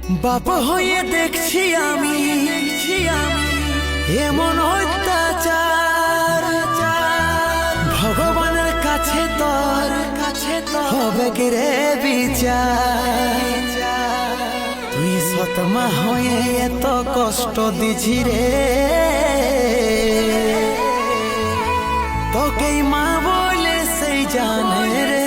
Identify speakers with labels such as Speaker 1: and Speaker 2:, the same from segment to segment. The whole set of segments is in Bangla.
Speaker 1: বাপ হয়ে দেখছি আমি এমন অত্যাচার, ভগবানের কাছে তোর হবে কি রে বিচার। তুই সৎমা হয়ে এত কষ্ট দিছি রে, তোকেই মা বলে সেই জানে রে।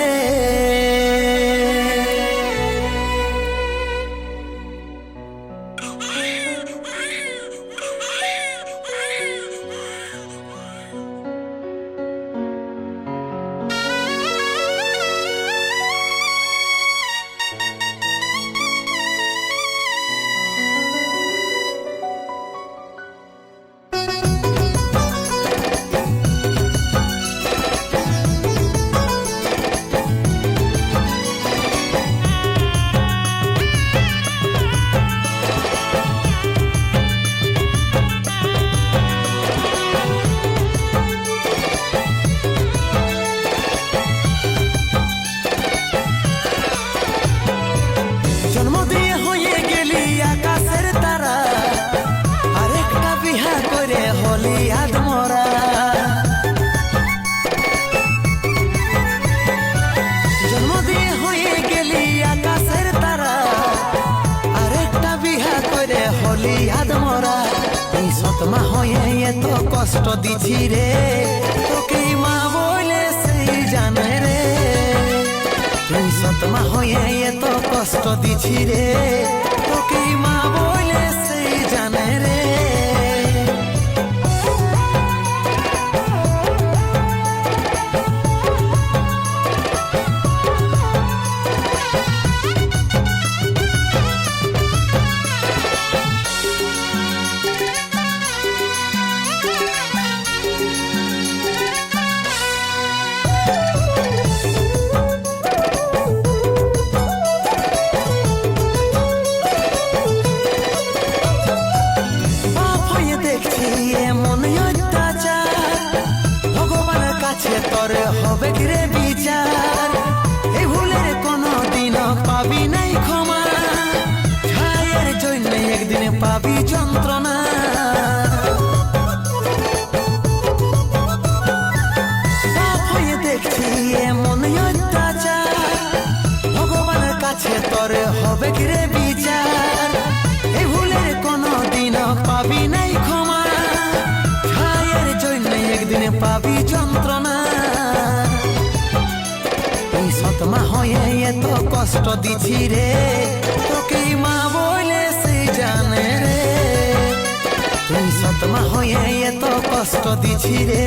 Speaker 1: জন্ম দিয়ে হয়ে গেলি আকাশের তারা, আরেকটা বিহা করে হলি আদমরা। জন্ম দিয়ে হয়ে গেলি আকাশের তারা, আরেকটা বিহা করে হলি আদমরা। এই সৎমা হয়ে এত কষ্ট দিছি রে, তোকে মা বলে সেই জানে রে। তুই সৎমা হয়ে এত কষ্ট দিছি রে, তোকে মা বলে সেই জানে রে। তোর হবে রে বিচার, এই ভুলের কোনো দিন পাবি নাই ক্ষমা। ছায়ের জন্য একদিন পাবি যন্ত্রণা। পাপ হয়ে দেখছি এমন অত্যাচার, ভগবানের কাছে তোর হবে রে বিচার। এই ভুলের কোনো দিন পাবি নাই ক্ষমা। ছায়ের জন্য একদিন পাবি যন্ত্রণা। সৎমা হয়ে এত কষ্ট দিছি রে, তোকে মা বলে সেই জানে রে। তুই সৎমা হয়ে এত কষ্ট দিছি রে,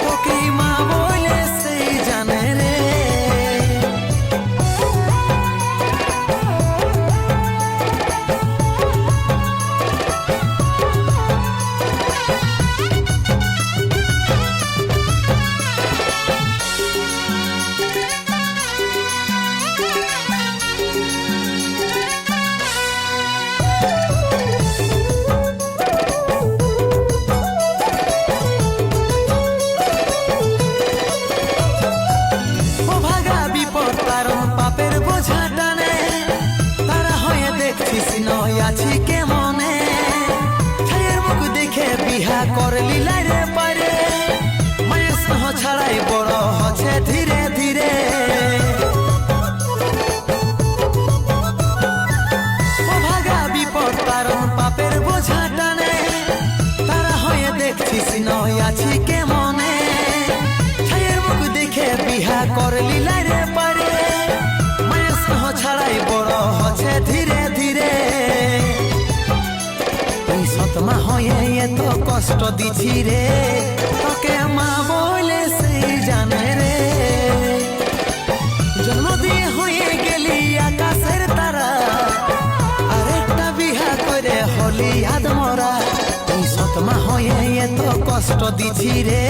Speaker 1: তোকে মা বলে সেই জানে রে। পাপের বোঝা টানে, তারা হয়ে দেখছিস নয় আছি কে মনে। ছায়ের মুখ দেখে বিহা করলি লাইরে পারে, মায়ের স্নেহ ছাড়াই বড় হচ্ছে ধীরে ধীরে। ও ভাগা বিপদ কারণ পাপের বোঝা টানে, তারা হয়ে দেখছিস নয় আছি কে মনে। ছায়ের মুখ দেখে বিহা করলি লাইরে পারে, ছাড়াই বড় হচ্ছে ধীরে ধীরে। তুই সৎমা হয়ে এত কষ্ট দিছি রে, তোকে মা বলে সেই জানে রে। জন্ম দিয়ে হয়ে গেলি আকাশের তারা, আরেকটা বিহা করে হলি আদমরা। তুই সৎমা হয়ে এত কষ্ট দিছি রে,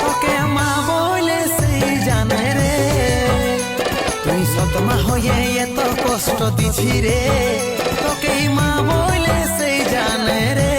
Speaker 1: তোকে মা বলে সেই জানে রে। তুই সৎমা হয়ে এত কষ্ট দিছি রে, তোকেই মা বলে সেই জানে রে।